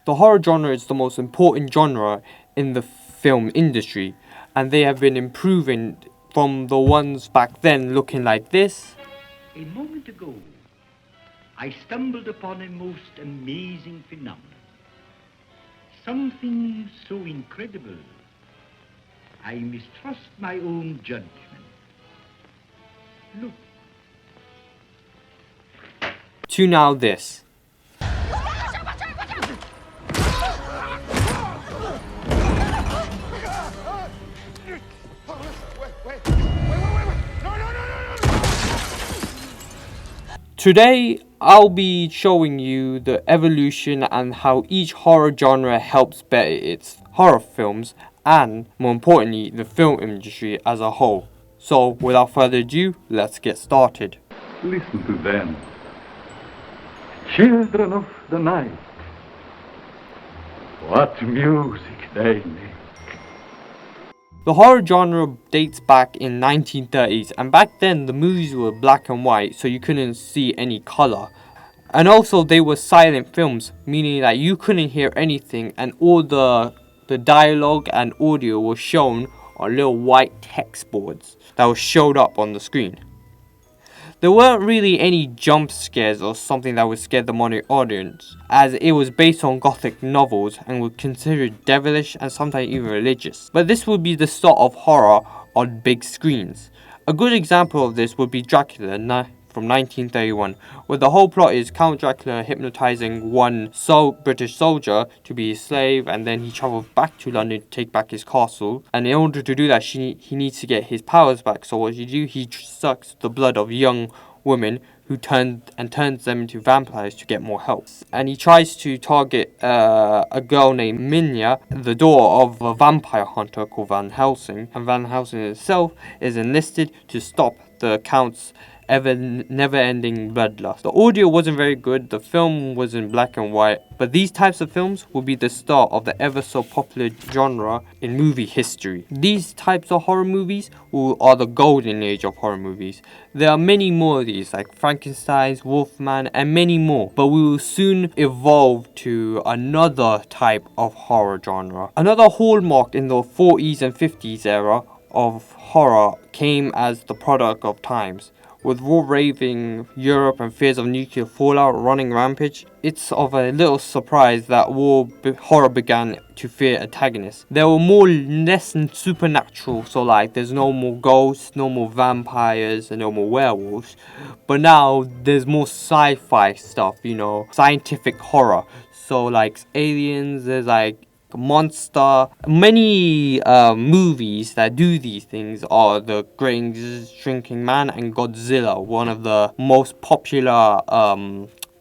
The horror genre is the most important genre in the film industry, and they have been improving from the ones back then looking like this. A moment ago, I stumbled upon a most amazing phenomenon. Something so incredible, I mistrust my own judgment. Look. To now this. Today, I'll be showing you the evolution and how each horror genre helps better its horror films and, more importantly, the film industry as a whole. So, without further ado, let's get started. Listen to them. Children of the night. What music they make. The horror genre dates back in 1930s, and back then the movies were black and white, so you couldn't see any color. And also they were silent films, meaning that you couldn't hear anything, and all the dialogue and audio was shown on little white text boards that was showed up on the screen. There weren't really any jump scares or something that would scare the modern audience, as it was based on gothic novels and was considered devilish and sometimes even religious. But this would be the start of horror on big screens. A good example of this would be Dracula from 1931, where the whole plot is Count Dracula hypnotizing one British soldier to be his slave, and then he travels back to London to take back his castle. And in order to do that, he needs to get his powers back. So what he sucks the blood of young women who turns them into vampires to get more help. And he tries to target a girl named Minya, the daughter of a vampire hunter called Van Helsing. And Van Helsing itself is enlisted to stop the Count's never-ending bloodlust. The audio wasn't very good, the film was in black and white, but these types of films will be the start of the ever so popular genre in movie history. These types of horror movies are the golden age of horror movies. There are many more of these, like Frankenstein's, Wolfman, and many more, but we will soon evolve to another type of horror genre. Another hallmark in the 40s and 50s era of horror came as the product of times. With war raving Europe and fears of nuclear fallout running rampage, it's of a little surprise that horror began to fear antagonists. There were less than supernatural, so like there's no more ghosts, no more vampires, and no more werewolves. But now there's more sci-fi stuff, scientific horror. So like aliens, there's like monster. Many movies that do these things are The Great Shrinking Man and Godzilla, one of the most popular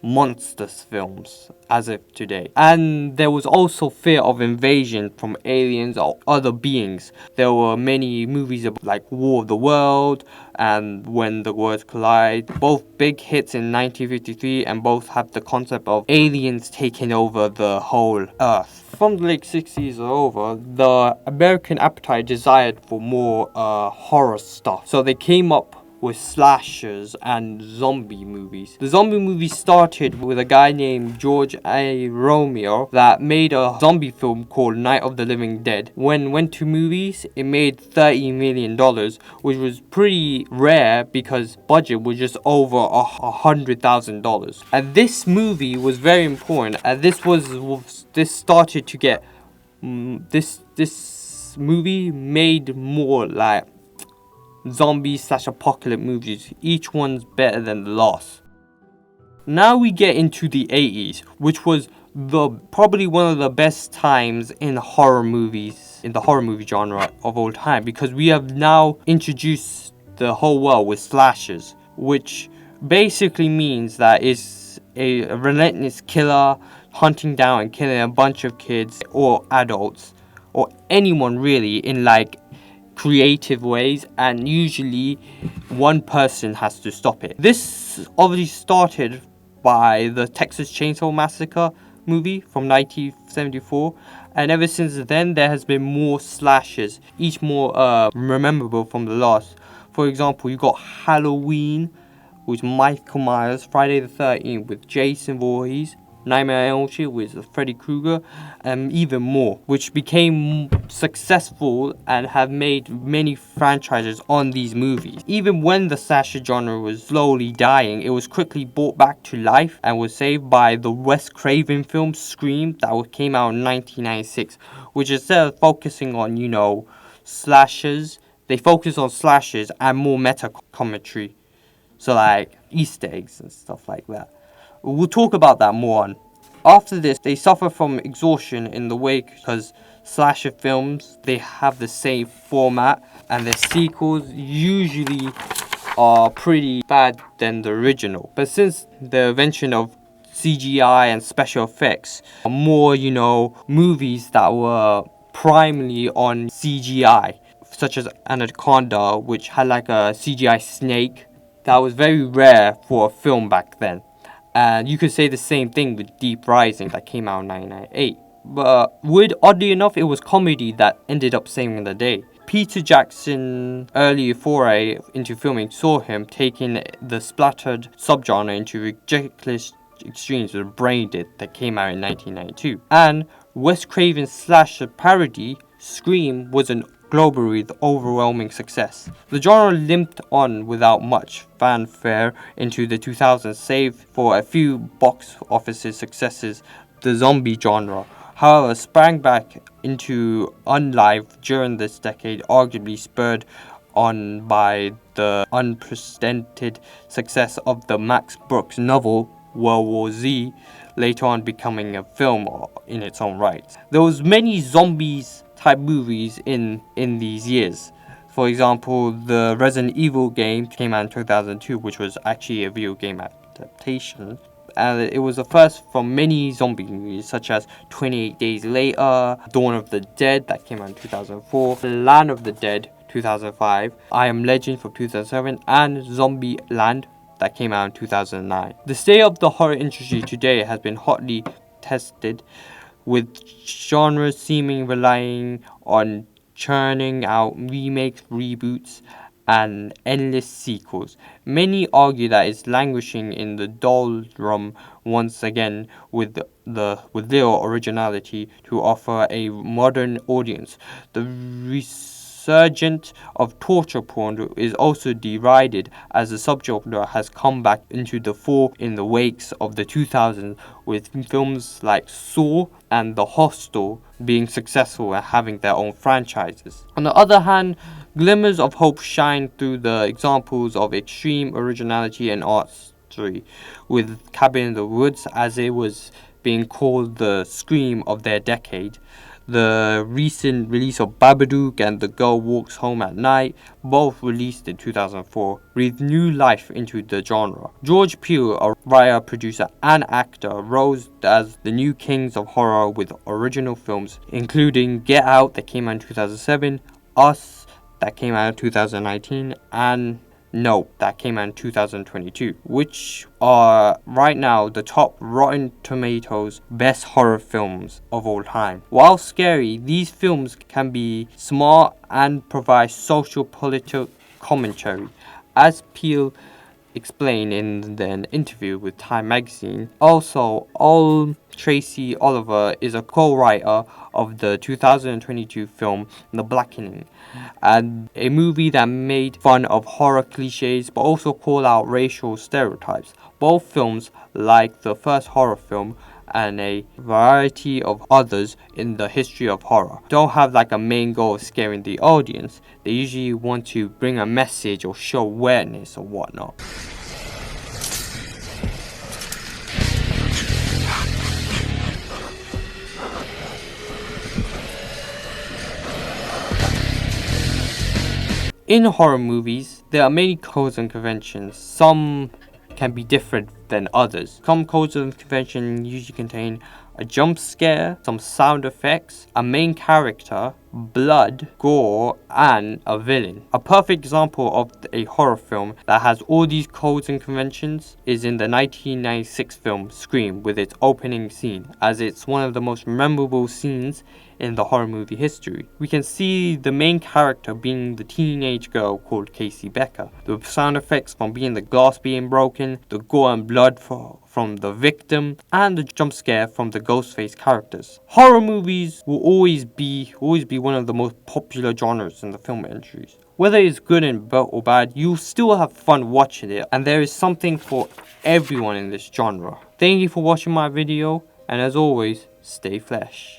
monsters films as of today. And there was also fear of invasion from aliens or other beings. There were many movies like War of the World and When the Worlds Collide, both big hits in 1953, and both have the concept of aliens taking over the whole earth. From the late 60s over, the American appetite desired for more horror stuff, so they came up with slashers and zombie movies. The zombie movie started with a guy named George A. Romero that made a zombie film called Night of the Living Dead. When it went to movies, it made $30 million, which was pretty rare because budget was just over $100,000. And this movie was very important, and this started to get this movie made more like zombie/apocalypse movies. Each one's better than the last. Now we get into the 80s, which was probably one of the best times in horror movies, in the horror movie genre of all time, because we have now introduced the whole world with slashers, which basically means that it's a relentless killer hunting down and killing a bunch of kids or adults or anyone really in like creative ways, and usually one person has to stop it. This obviously started by the Texas Chainsaw Massacre movie from 1974, and ever since then there has been more slashes, each more memorable from the last. For example, you got Halloween with Michael Myers, Friday the 13th with Jason Voorhees, Nightmare on Elm Street with Freddy Krueger, and even more, which became successful and have made many franchises on these movies. Even when the slasher genre was slowly dying, it was quickly brought back to life and was saved by the Wes Craven film Scream that came out in 1996, which instead of focusing on, slashers, they focus on slashers and more meta commentary. So like Easter eggs and stuff like that. We'll talk about that more on. After this, they suffer from exhaustion in the wake because slasher films, they have the same format and their sequels usually are pretty bad than the original. But since the invention of CGI and special effects, more, movies that were primarily on CGI, such as Anaconda, which had like a CGI snake, that was very rare for a film back then. And you could say the same thing with Deep Rising that came out in 1998. But oddly enough, it was comedy that ended up saving the day. Peter Jackson's early foray into filming saw him taking the splattered subgenre into ridiculous extremes with Brain Dead that came out in 1992. And Wes Craven's slasher parody, Scream, was an globally the overwhelming success. The genre limped on without much fanfare into the 2000s, save for a few box office successes. The zombie genre, however, sprang back into unlife during this decade, arguably spurred on by the unprecedented success of the Max Brooks novel World War Z, later on becoming a film in its own right. There was many zombies type movies in these years. For example, the Resident Evil game came out in 2002, which was actually a video game adaptation. And it was the first from many zombie movies, such as 28 Days Later, Dawn of the Dead, that came out in 2004, Land of the Dead, 2005, I Am Legend from 2007, and Zombie Land, that came out in 2009. The state of the horror industry today has been hotly tested, with genres seemingly relying on churning out remakes, reboots, and endless sequels. Many argue that it's languishing in the doldrum once again with little originality to offer a modern audience. The resurgence of torture porn is also derided as the subgenre has come back into the fore in the wakes of the 2000s, with films like Saw and The Hostel being successful and having their own franchises. On the other hand, glimmers of hope shine through the examples of extreme originality and artistry, with Cabin in the Woods, as it was being called the scream of their decade. The recent release of Babadook and The Girl Walks Home at Night, both released in 2004, breathed new life into the genre. George Peele, a writer, producer, and actor, rose as the new kings of horror with original films, including Get Out, that came out in 2007, Us, that came out in 2019, and Nope, that came out in 2022, which are right now the top Rotten Tomatoes best horror films of all time. While scary, these films can be smart and provide social political commentary. As Peele explained in an interview with Time magazine, also, Tracy Oliver is a co-writer of the 2022 film The Blackening, and a movie that made fun of horror cliches but also called out racial stereotypes. Both films, like the first horror film and a variety of others in the history of horror, don't have like a main goal of scaring the audience. They usually want to bring a message or show awareness or whatnot. In horror movies, there are many codes and conventions. Some can be different than others. Some codes and conventions usually contain a jump scare, some sound effects, a main character, blood, gore, and a villain. A perfect example of a horror film that has all these codes and conventions is in the 1996 film Scream, with its opening scene, as it's one of the most memorable scenes in the horror movie history. We can see the main character being the teenage girl called Casey Becker. The sound effects from being the glass being broken, the gore and blood from the victim and the jump scare from the Ghostface characters. Horror movies will always be one of the most popular genres in the film industry. Whether it's good or bad, you still have fun watching it, and there is something for everyone in this genre. Thank you for watching my video, and as always, stay fresh.